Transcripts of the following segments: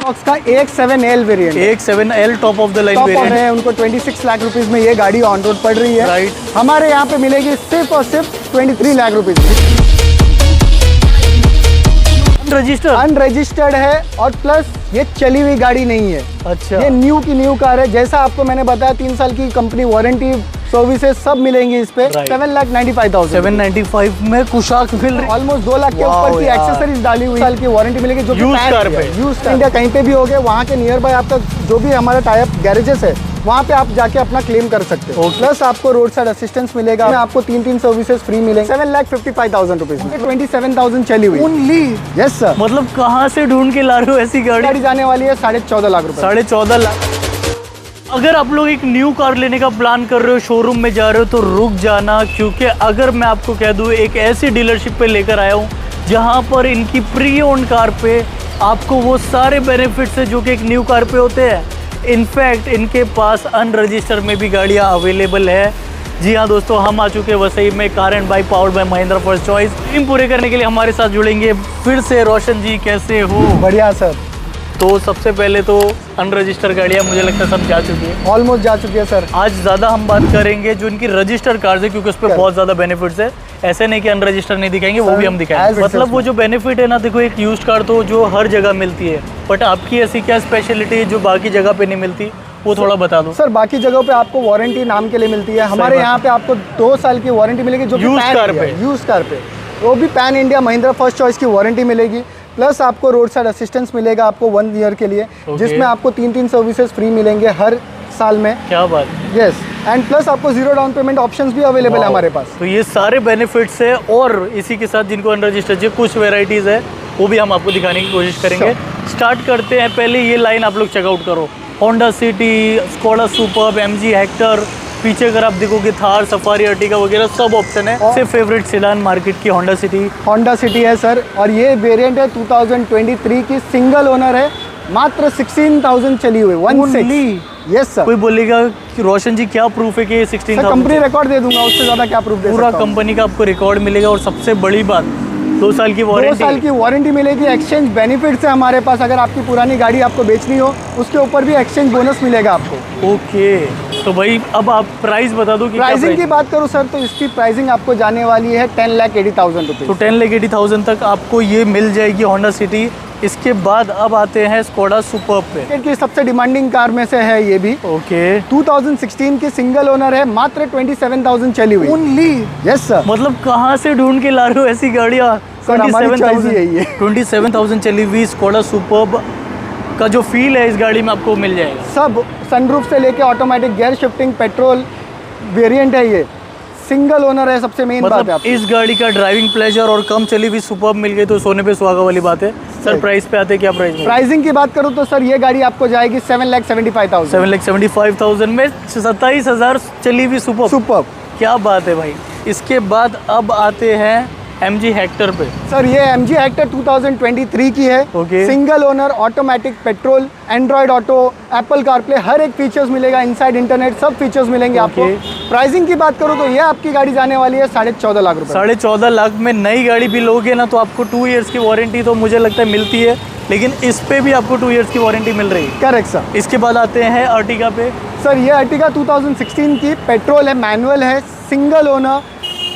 Equinox का X7L variant, X7L top of the line top variant है। उनको 26 lakh rupees में ये गाड़ी ऑन रोड पड़ रही है। राइट। हमारे यहाँ पे मिलेगी सिर्फ और सिर्फ 23 लाख रुपीस में। अनरजिस्टर्ड है और प्लस ये चली हुई गाड़ी नहीं है। अच्छा, ये न्यू की न्यू कार है। जैसा आपको मैंने बताया 3 साल की कंपनी वारंटी, सर्विसेज सब मिलेंगी इस पे। Right. 7,95,000 795 में कुशाक मिल रही, ऑलमोस्ट 2 लाख के Wow ऊपर की यार। एक्सेसरीज डाली हुई। साल की वारंटी मिलेगी जो Used car पे। यूज इंडिया कहीं पे भी हो गए, वहाँ के नियर बाय आपका जो भी हमारा टाइप गैरेजेस है वहाँ पे आप जाके अपना क्लेम कर सकते हो। Okay. प्लस आपको रोड साइड असिस्टेंस मिलेगा। आपको 3 सर्विसेज फ्री मिलेंगे। 7,55,000 रुपीज में 27,000 चली हुई ओनली। Yes sir. मतलब कहाँ से ढूंढ के ला रहे हो ऐसी गाड़ी? गाड़ी जाने वाली है 14.5 लाख रुपए। 14.5 लाख। अगर आप लोग एक न्यू कार लेने का प्लान कर रहे हो, शोरूम में जा रहे हो, तो रुक जाना, क्योंकि अगर मैं आपको कह दूं एक ऐसी डीलरशिप पे लेकर आया हूं जहां पर इनकी प्री ओन्ड कार पे आपको वो सारे बेनिफिट्स है जो कि एक न्यू कार पे होते हैं। इनफैक्ट इनके पास अनरजिस्टर्ड में भी गाड़ियां अवेलेबल है। जी हाँ दोस्तों, हम आ चुके हैं वसई में car and bike powered by Mahindra first choice. Dream पूरे करने के लिए हमारे साथ जुड़ेंगे फिर से रोशन जी। कैसे हो? बढ़िया सर। तो सबसे पहले तो अनरजिस्टर्ड गाड़ियाँ मुझे लगता है सब जा चुकी है। ऑलमोस्ट जा चुकी है सर। आज ज़्यादा हम बात करेंगे जो इनकी रजिस्टर्ड कार्स है, क्योंकि उस पर बहुत ज़्यादा बेनिफिट्स है। ऐसे नहीं कि अनरजिस्टर्ड नहीं दिखाएंगे, वो भी हम दिखाएंगे। मतलब वो जो बेनिफिट है ना, देखो एक यूज्ड कार तो जो हर जगह मिलती है, बट आपकी ऐसी क्या स्पेशलिटी है जो बाकी जगह पे नहीं मिलती, वो थोड़ा बता दो। सर बाकी जगहों पे आपको वारंटी नाम के लिए मिलती है, हमारे यहाँ पे आपको 2 साल की वारंटी मिलेगी जो यूज्ड कार पे। यूज्ड कार पे वो भी pan India Mahindra first choice की वारंटी मिलेगी। प्लस आपको रोड साइड असिस्टेंस मिलेगा आपको 1 ईयर के लिए, जिसमें आपको 3 सर्विसेज फ्री मिलेंगे हर साल में। क्या बात। यस, एंड प्लस आपको 0 डाउन पेमेंट ऑप्शंस भी अवेलेबल है हमारे पास। तो ये सारे बेनिफिट्स है, और इसी के साथ जिनको अनरजिस्टर्ड चाहिए कुछ वेराइटीज़ है वो भी हम आपको दिखाने की कोशिश करेंगे। स्टार्ट करते हैं। पहले ये लाइन आप लोग चेकआउट करो। Honda city, Skoda superb, MG Hector, पीछे अगर आप देखोगे थार, सफारी, अर्टिगा वगैरह सब ऑप्शन है। सबसे फेवरेट सेडान मार्केट की होंडा सिटी है सर, और ये वेरिएंट है 2023 की, सिंगल ओनर है, मात्र 16,000 चली हुई। 16। Yes sir. कोई बोलेगा कि रोशन जी क्या प्रूफ है कि ये 16,000? कंपनी रिकॉर्ड दे दूंगा, उससे ज्यादा क्या प्रूफ दे पूरा सकता हूं? कंपनी का आपको रिकॉर्ड मिलेगा, और सबसे बड़ी बात 2 साल की 2 साल की वारंटी मिलेगी। एक्सचेंज बेनिफिट्स है हमारे पास। अगर आपकी पुरानी गाड़ी आपको बेचनी हो, उसके ऊपर भी एक्सचेंज बोनस मिलेगा आपको। ओके, तो भाई अब आप प्राइस बता दो कि प्राइसिंग की बात करूँ सर, तो इसकी प्राइसिंग आपको जाने वाली है 10,80,000 रुपीज़। तो 10,80,000 तक आपको ये मिल जाएगी होंडा सिटी। इसके बाद अब आते हैं स्कोडा सुपर्ब पे, की सबसे डिमांडिंग कार में से है ये भी। ओके। 2016 की सिंगल ओनर है, मात्र 27,000 चली हुई। ओनली। Yes sir. मतलब कहाँ से ढूंढ के ला रहे हो ऐसी गाड़ियाँ? 27,000 चली हुई स्कोडा सुपर्ब का जो फील है इस गाड़ी में आपको मिल जाएगा। सब सनरूफ से लेके automatic gear shifting petrol variant है। ये सिंगल ओनर है, सबसे मेन बात है। इस गाड़ी का ड्राइविंग प्लेजर और कम चली हुई सुपर्ब मिल गई तो सोने पे सुहागा वाली बात है। सर प्राइस पे आते क्या प्राइस? प्राइसिंग की बात करूँ तो सर ये गाड़ी आपको जाएगी 7,75,000। 7,75,000 में 27,000 चली हुई सुपर्ब। क्या बात है भाई। इसके बाद अब आते हैं MG हेक्टर पे। सर ये MG हेक्टर 2023 की है। Single owner, automatic, petrol, Android Auto, Apple CarPlay, हर एक फीचर्स मिलेगा, इनसाइड इंटरनेट सब फीचर्स मिलेंगे आपको। प्राइसिंग की बात करूँ तो ये आपकी गाड़ी जाने वाली है 14.5 लाख रुपए। 14.5 लाख में नई गाड़ी भी लोगे ना तो आपको 2 इयर्स की वारंटी तो मुझे लगता है मिलती है, लेकिन इस पे भी आपको 2 इयर्स की वारंटी मिल रही है। Correct sir. इसके बाद आते हैं अर्टिगा पे। सर ये अर्टिगा 2016 की, पेट्रोल है, मैनुअल है, सिंगल ओनर,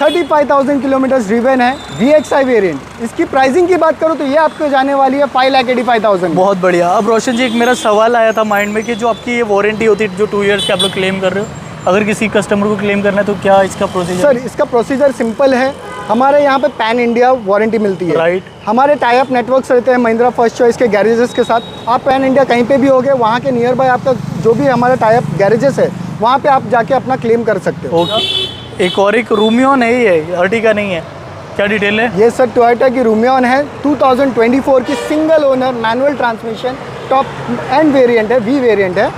35,000 किलोमीटर ड्रिवन है, VXI वेरिएंट। इसकी प्राइसिंग की बात करूँ तो ये आपको जाने वाली है 5,85,000। बहुत बढ़िया। अब रोशन जी एक मेरा सवाल आया था माइंड में कि जो आपकी ये वारंटी होती है जो 2 इयर्स की आप लोग क्लेम कर रहे हो, अगर किसी कस्टमर को क्लेम करना है तो क्या इसका प्रोसीजर? सर इसका प्रोसीजर सिंपल है। हमारे यहाँ पे पैन इंडिया वारंटी मिलती है। राइट। हमारे टाई अप नेटवर्क्स रहते हैं महिंद्रा फर्स्ट चॉइस के गैरेजेस के साथ। आप पैन इंडिया कहीं पे भी होगे, वहाँ के नियर बाय आपका जो भी हमारा टाई अप गैरेजेस है वहाँ पे आप जाके अपना क्लेम कर सकते हो। एक रूमियन है, ये अर्टिगा नहीं है, क्या डिटेल है? ये सर टोयोटा की रूमियन है, 2024 की, single owner, manual transmission, top end variant है, V वेरिएंट है।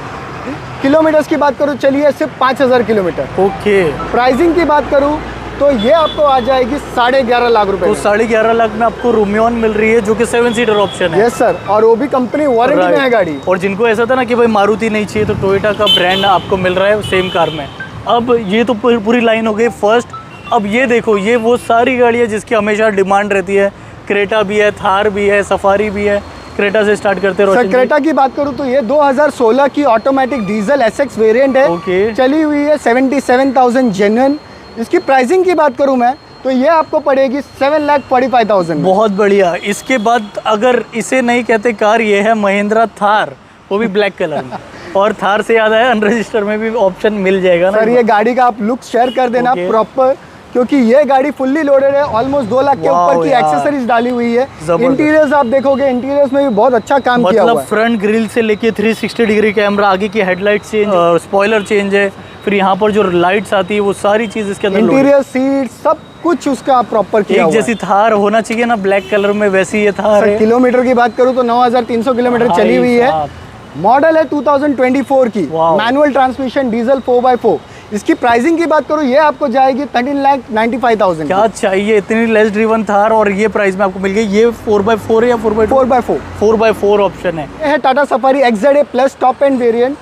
किलोमीटर्स की बात करूँ चलिए सिर्फ 5,000 किलोमीटर। ओके। प्राइसिंग की बात करूँ तो ये आपको आ जाएगी 11.5 लाख रुपए। तो 11.5 लाख में आपको रूमियन मिल रही है जो कि 7 सीटर ऑप्शन है। यस सर, और वो भी कंपनी वारंटी में है गाड़ी। और जिनको ऐसा था ना कि भाई मारुति नहीं चाहिए तो टोयोटा का ब्रांड आपको मिल रहा है सेम कार में। अब ये तो पूरी लाइन हो गई फर्स्ट। अब ये देखो, ये वो सारी गाड़ियाँ जिसकी हमेशा डिमांड रहती है। क्रेटा भी है, थार भी है, सफारी भी है, क्रेटा से स्टार्ट करते हैं सर रोशन जी। क्रेटा की बात करूँ तो ये 2016 की ऑटोमेटिक डीजल एसएक्स वेरिएंट है। ओके। चली हुई है 77,000 जेन्युइन। इसकी प्राइसिंग की बात करूँ मैं तो ये आपको पड़ेगी 7,45,000 में। बहुत बढ़िया। इसके बाद अगर इसे नहीं कहते कार, ये है महिंद्रा थार, वो भी ब्लैक कलर में। और थार से याद आया, अनरजिस्टर में भी ऑप्शन मिल जाएगा ना सर ये गाड़ी का आप लुक शेयर कर देना ओके। प्रॉपर, क्योंकि ये गाड़ी फुल्ली लोडेड है। ऑलमोस्ट 2 लाख के वाओ ऊपर की यार। एक्सेसरीज डाली हुई है। जबरदस्त। इंटीरियर्स आप देखोगे, इंटीरियर्स में भी बहुत अच्छा काम किया हुआ मतलब है। फ्रंट ग्रिल से लेके 360 डिग्री कैमरा, आगे की हेडलाइट चेंज, स्पॉइलर चेंज है, फिर यहाँ पर जो लाइट्स आती है वो सारी चीज इसके अंदर loaded है। इंटीरियर सीट सब कुछ उसका प्रॉपर किया एक हुआ जैसी है। थार होना चाहिए ना ब्लैक कलर में, वैसी ये थार सर है। किलोमीटर की बात करूँ तो 9,300 किलोमीटर चली भाई हुई है। साहब। मॉडल है 2024 की, wow. Manual transmission, diesel 4x4। इसकी प्राइसिंग की बात करूँ ये आपको जाएगी 13,95,000। क्या चाहिए, इतनी लेस ड्रिवन थार और ये प्राइस में आपको मिल गई। ये 4x4 है या 4x2? 4x4 4x4 ऑप्शन है। ये है Tata safari XZA plus top end variant,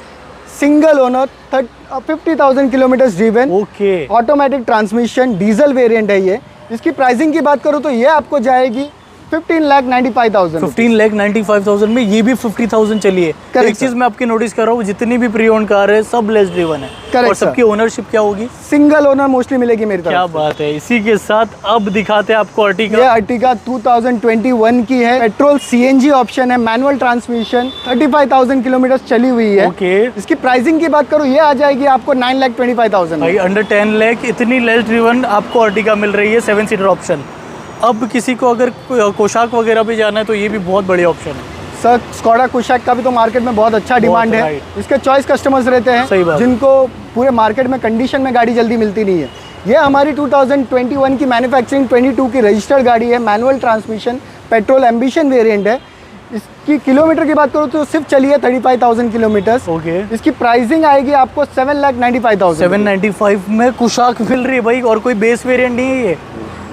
single owner, 50,000 kilometre driven, okay. Automatic transmission, diesel variant है ये। इसकी प्राइसिंग की बात करूँ तो ये आपको जाएगी 15,95,000। 15,95,000 में ये भी 50,000 चली है। Correct, एक चीज sir। मैं आपकी नोटिस कर रहा हूँ, जितनी भी प्री ओन कार है सब लेस ड्रिवन है। Correct, और sir। सबकी ओनरशिप क्या होगी? सिंगल ओनर मोस्टली मिलेगी मेरी क्या तरफ से। बात है। इसी के साथ अब दिखाते हैं आपको ये अर्टिगा। अर्टिगा 2021 की है, पेट्रोल CNG ऑप्शन है, मैनुअल ट्रांसमिशन, 35,000 किलोमीटर चली हुई है। ओके। इसकी प्राइसिंग की बात करूँ ये आ जाएगी आपको 9,25,000। भाई अंडर 10 लाख इतनी लेस ड्रिवन आपको अर्टिगा मिल रही है, 7 सीटर ऑप्शन। अब किसी को अगर कोशाक वगैरह भी जाना है तो ये भी बहुत बढ़िया ऑप्शन है। सर स्कोडा कुशाक का भी तो मार्केट में बहुत अच्छा डिमांड है। right। इसके चॉइस कस्टमर्स रहते सही हैं बात। जिनको पूरे मार्केट में कंडीशन में गाड़ी जल्दी मिलती नहीं है। ये हमारी 2021 की मैन्युफैक्चरिंग 22 की रजिस्टर्ड गाड़ी है, manual transmission, petrol ambition variant है। इसकी किलोमीटर की बात करूँ तो सिर्फ चली है 35,000 किलोमीटर। ओके। इसकी प्राइसिंग आएगी आपको 7,95,000। 795 में कुशाक मिल रही है भाई, और कोई बेस वेरिएंट नहीं है, ये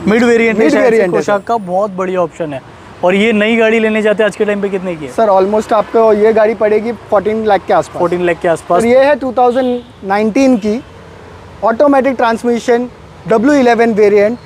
मिड वेरिएंट है। Mid variant है, कुशाक का बहुत बढ़िया ऑप्शन है। और ये नई गाड़ी लेने जाते हैं आज के टाइम पे कितने की है? सर ऑलमोस्ट आपको ये गाड़ी पड़ेगी 14 लाख के आसपास। 14 लाख के आसपास। और ये है 2019 की automatic transmission, W11 variant,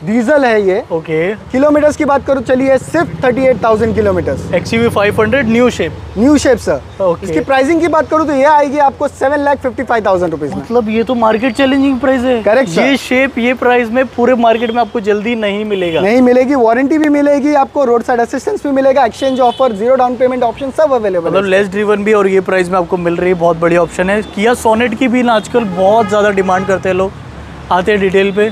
diesel है ये। ओके। किलोमीटर्स की बात करूँ चलिए सिर्फ 38,000 kilometres. XUV 500 new shape. New shape sir. Okay। इसकी प्राइसिंग की बात करूँ तो ये आएगी आपको 7,55,000 रुपीज में। मतलब ये तो मार्केट चैलेंजिंग प्राइस है। Correct, sir। ये शेप ये प्राइस में पूरे मार्केट में आपको जल्दी नहीं मिलेगा। नहीं मिलेगी, वारंटी भी मिलेगी आपको, रोड साइड असिस्टेंस भी मिलेगा, exchange offer, 0 down payment option सब अवेलेबल मतलब है। लेस ड्रिवन भी और ये प्राइस में आपको मिल रही है, बहुत बढ़िया ऑप्शन है। किया सोनेट की भी ना आजकल बहुत ज़्यादा डिमांड करते हैं लोग। आते हैं डिटेल पे।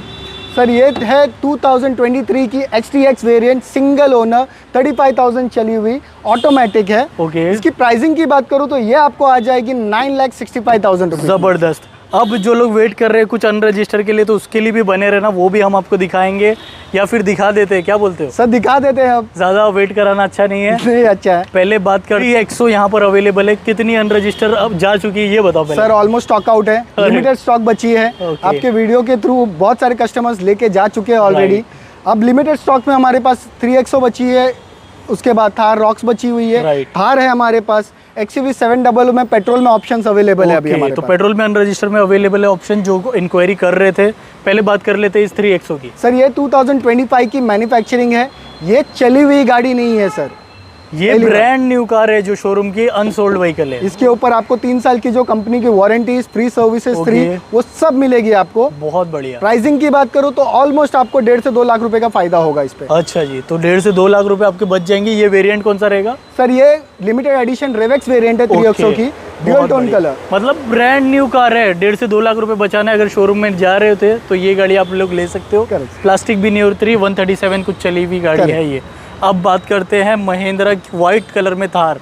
सर ये है 2023 की HTX वेरिएंट, सिंगल ओनर, 35,000 चली हुई, ऑटोमेटिक है। ओके। इसकी प्राइसिंग की बात करूँ तो ये आपको आ जाएगी 9,65,000 रुपीज। ज़बरदस्त। अब जो लोग वेट कर रहे हैं कुछ अनरजिस्टर के लिए, तो उसके लिए भी बने रहना, वो भी हम आपको दिखाएंगे या फिर दिखा देते हैं, क्या बोलते हो? सर दिखा देते हैं अब। ज़्यादा वेट कराना अच्छा नहीं है। नहीं अच्छा है। पहले बात कर, एक्सो यहाँ पर अवेलेबल है, कितनी अनरजिस्टर अब जा चुकी है ये बताओ पहले। सर ऑलमोस्ट स्टॉक आउट है, अरे। लिमिटेड स्टॉक बची है। Okay। आपके वीडियो के थ्रू बहुत सारे कस्टमर्स लेके जा चुके हैं ऑलरेडी। अब लिमिटेड स्टॉक में हमारे पास 3XO बची है, उसके बाद थार रॉक्स बची हुई है, Right। थार है हमारे पास, XUV 700 में पेट्रोल में ऑप्शंस अवेलेबल है अभी ओके, हमारे तो पास। पेट्रोल में अनरजिस्टर में अवेलेबल है ऑप्शन, जो इंक्वायरी कर रहे थे। पहले बात कर लेते हैं इस 3XO की। सर ये 2025 की मैन्युफैक्चरिंग है, ये चली हुई गाड़ी नहीं है सर। ये पहली बार। ब्रांड न्यू कार है जो शोरूम की अनसोल्ड व्हीकल है। इसके ऊपर आपको 3 साल की जो कंपनी की warranty, free services, Okay। Free, वो सब मिलेगी आपको। बहुत बढ़िया। प्राइसिंग की बात करूँ तो ऑलमोस्ट आपको 1.5 से 2 लाख रुपए का फायदा होगा इस पे। अच्छा जी, तो 1.5 से 2 लाख रुपए आपके बच जाएंगे। ये वेरिएंट कौन सा रहेगा? सर ये लिमिटेड एडिशन रेवेक्स वेरिएंट है 3XO की, ड्यूल बहुत टोन बढ़िया। कलर। मतलब ब्रांड न्यू कार है, 1.5 से 2 लाख रुपए बचाना है। अगर शोरूम में जा रहे होते तो ये गाड़ी आप लोग ले सकते हो। Correct। प्लास्टिक भी नहीं उतरी रही, 137 कुछ चली हुई गाड़ी Correct। है ये। अब बात करते हैं महिंद्रा व्हाइट कलर में थार।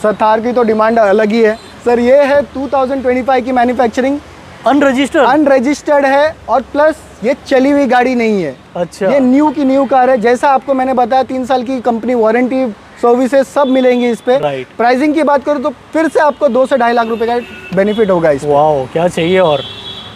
सर थार की तो डिमांड अलग ही है। सर ये है 2025 की मैन्युफैक्चरिंग, अनरजिस्टर्ड। अनरजिस्टर्ड है और प्लस ये चली हुई गाड़ी नहीं है। अच्छा। ये न्यू की न्यू कार है, जैसा आपको मैंने बताया 3 साल की कंपनी वारंटी, सर्विसेज सब मिलेंगी इस पे। Right। प्राइसिंग की बात करूँ तो फिर से आपको 2 से 2.5 लाख रुपए का बेनिफिट होगा इस पे। वाओ, क्या चाहिए और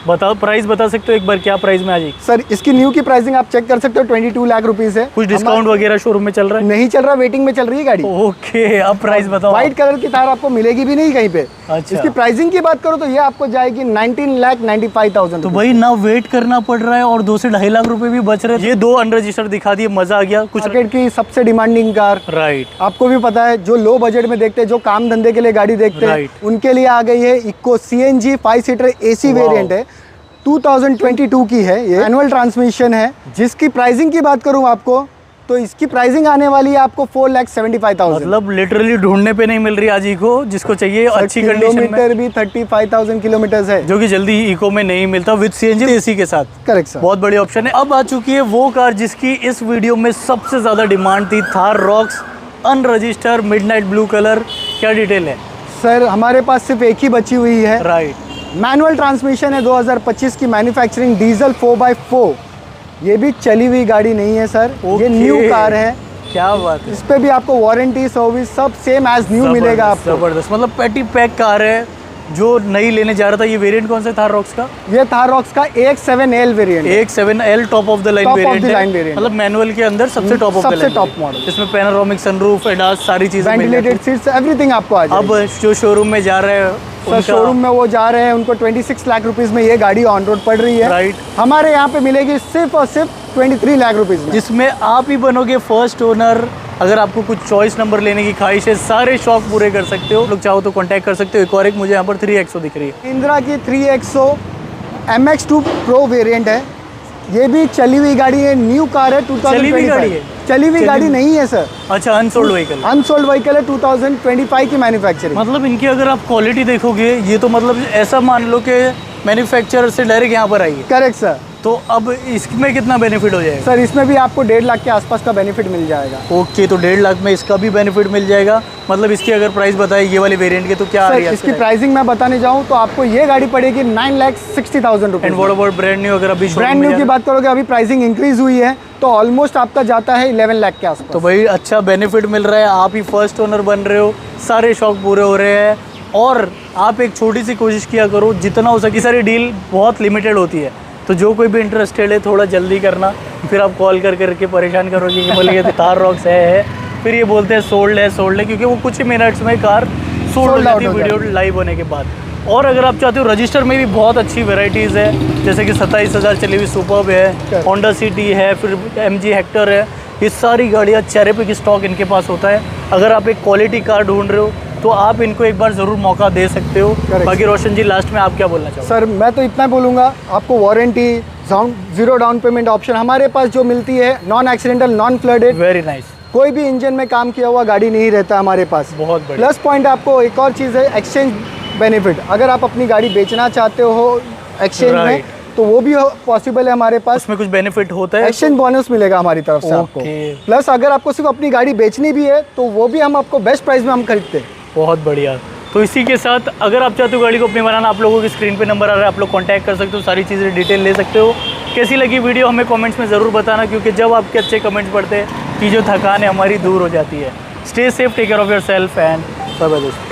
बताओ प्राइस बता सकते हो एक बार, क्या प्राइस में आ जाएगी? सर इसकी न्यू की प्राइसिंग आप चेक कर सकते हो, 22 लाख रुपीस है। कुछ डिस्काउंट वगैरह शोरूम में चल रहा है? नहीं चल रहा, वेटिंग में चल रही है गाड़ी। ओके, अब प्राइस बताओ। व्हाइट कलर की थार आपको मिलेगी भी नहीं कहीं पे। अच्छा। इसकी प्राइसिंग की बात करो तो ये आपको जाएगी 19,95,000। तो भाई ना वेट करना पड़ रहा है और 2 से 2.5 लाख रुपए भी बच रहे हैं। ये 2 अनरजिस्टर्ड दिखा दिए, मजा आ गया। कुछ मार्केट की सबसे डिमांडिंग कार, राइट, आपको भी पता है, जो लो बजट में देखते हैं, जो काम धंधे के लिए गाड़ी देखते हैं, Right. उनके लिए आ गई है eco CNG 5 seater AC variant है। 2022 की है ये, मैनुअल ट्रांसमिशन है। जिसकी प्राइसिंग की बात करूं आपको तो इसकी प्राइसिंग आने वाली है आपको 4,75,000। मतलब लिटरली ढूंढने पे नहीं मिल रही आज इको, जिसको चाहिए अच्छी कंडीशन में। किलोमीटर भी 35,000 किलोमीटर है, जो कि जल्दी ही इको में नहीं मिलता विद CNG AC के साथ। Correct sir. बहुत बड़ी ऑप्शन है। अब आ चुकी है वो कार जिसकी इस वीडियो में सबसे ज्यादा डिमांड थी, Thar rocks unregistered midnight blue colour. क्या डिटेल है? सर हमारे पास सिर्फ एक ही बची हुई है। राइट, मैनुअल ट्रांसमिशन है, 2025 की मैन्युफैक्चरिंग, डीजल 4x4। ये भी चली हुई गाड़ी नहीं है सर, ये न्यू कार है। क्या बात है। इस पे भी आपको वारंटी सर्विस सब सेम एज न्यू मिलेगा आपको। जबरदस्त, मतलब पेटी पैक कार है जो नई लेने जा रहा था। ये वेरिएंट कौन सा है थार रॉक्स का? ये थार रॉक्स का 7L वेरिएंट है। 7L top of the line variant है, मतलब मैनुअल के अंदर सबसे टॉप ऑफ द लाइन, सबसे टॉप मॉडल। इसमें पैनोरामिक सनरूफ, एडास, सारी चीजें, वेंटिलेटेड सीट्स, एवरीथिंग आपको आ जाएगी। अब जो शोरूम में जा रहे हैं सर शोरूम में वो जा रहे हैं, उनको 26 लाख रुपीस में ये गाड़ी ऑन रोड पड़ रही है। राइट, हमारे यहाँ पे मिलेगी सिर्फ और सिर्फ 23 लाख रुपीस में, जिसमें आप ही बनोगे फर्स्ट ओनर। अगर आपको कुछ चॉइस नंबर लेने की ख्वाहिश है, सारे शौक पूरे कर सकते हो। लोग चाहो तो कांटेक्ट कर सकते हो। एक और एक मुझे यहाँ पर 3XO दिख रही है, इंदिरा की 3XO MX2 प्रो वेरिएंट है। ये भी चली हुई गाड़ी है, न्यू कार है, 2025। चली हुई गाड़ी है? चली हुई गाड़ी नहीं है सर, अच्छा, अनसोल्ड व्हीकल। अनसोल्ड व्हीकल है, 2025 की मैन्युफैक्चरिंग। मतलब इनकी अगर आप क्वालिटी देखोगे, ये तो मतलब ऐसा मान लो कि मैन्युफैक्चरर से डायरेक्ट यहाँ पर आई है। Correct sir. तो अब इसमें कितना बेनिफिट हो जाएगा? सर इसमें भी आपको 1.5 लाख के आसपास का बेनिफिट मिल जाएगा। ओके, तो 1.5 लाख में इसका भी बेनिफिट मिल जाएगा। मतलब इसकी अगर प्राइस बताए ये वाले वेरिएंट के, तो क्या आ रही है इसकी प्राइसिंग मैं बताने जाऊँ तो आपको ये गाड़ी पड़ेगी 9,60,000 रुपये। And what about brand new? अगर अभी ब्रांड न्यू की बात करोगे, अभी प्राइसिंग इंक्रीज हुई है तो ऑलमोस्ट आपका जाता है 11 लाख के आसपास। तो भाई अच्छा बेनिफिट मिल रहा है, आप ही फर्स्ट ओनर बन रहे हो, सारे शौक पूरे हो रहे हैं। और आप एक छोटी सी कोशिश किया करो, जितना हो सके। सारी डील बहुत लिमिटेड होती है, तो जो कोई भी इंटरेस्टेड है थोड़ा जल्दी करना। फिर आप कॉल कर करके परेशान करोगे कि बोलेंगे थार रॉक्स है, फिर ये बोलते हैं सोल्ड है, क्योंकि वो कुछ ही मिनट्स में कार सोल्ड हो जाती है वीडियो लाइव होने के बाद। और अगर आप चाहते हो, रजिस्टर में भी बहुत अच्छी वेराइटीज़ है, जैसे कि 27,000 चली हुई सुपर्ब है, होंडा सिटी है, फिर MG हेक्टर है। ये सारी गाड़ियाँ चेहरे पे की स्टॉक इनके पास होता है। अगर आप एक क्वालिटी कार ढूंढ रहे हो तो आप इनको एक बार ज़रूर मौका दे सकते हो। बाकी रोशन जी, लास्ट में आप क्या बोलना चाहोगे? सर मैं तो इतना बोलूँगा, आपको वारंटी, 0 डाउन पेमेंट ऑप्शन हमारे पास जो मिलती है, non accidental, non flooded, very nice. कोई भी इंजन में काम किया हुआ गाड़ी नहीं रहता हमारे पास। बहुत बढ़िया। प्लस पॉइंट आपको एक और चीज़ है, एक्सचेंज बेनिफिट। अगर आप अपनी गाड़ी बेचना चाहते हो एक्सचेंज में, तो वो भी पॉसिबल है हमारे पास। उसमें कुछ बेनिफिट होता है? एक्सचेंज बोनस मिलेगा हमारी तरफ से आपको। प्लस अगर आपको सिर्फ अपनी गाड़ी बेचनी भी है तो वो भी हम आपको बेस्ट प्राइस में हम खरीदते हैं। बहुत बढ़िया। तो इसी के साथ अगर आप चाहते हो गाड़ी को अपनी बनाना, आप लोगों की स्क्रीन पे नंबर आ रहा है, आप लोग कांटेक्ट कर सकते हो, सारी चीज़ें डिटेल ले सकते हो। कैसी लगी वीडियो हमें कमेंट्स में ज़रूर बताना, क्योंकि जब आपके अच्छे कमेंट्स पढ़ते हैं कि जो थकान है हमारी दूर हो जाती है। Stay safe, take care of yourself and bye bye दोस्तों।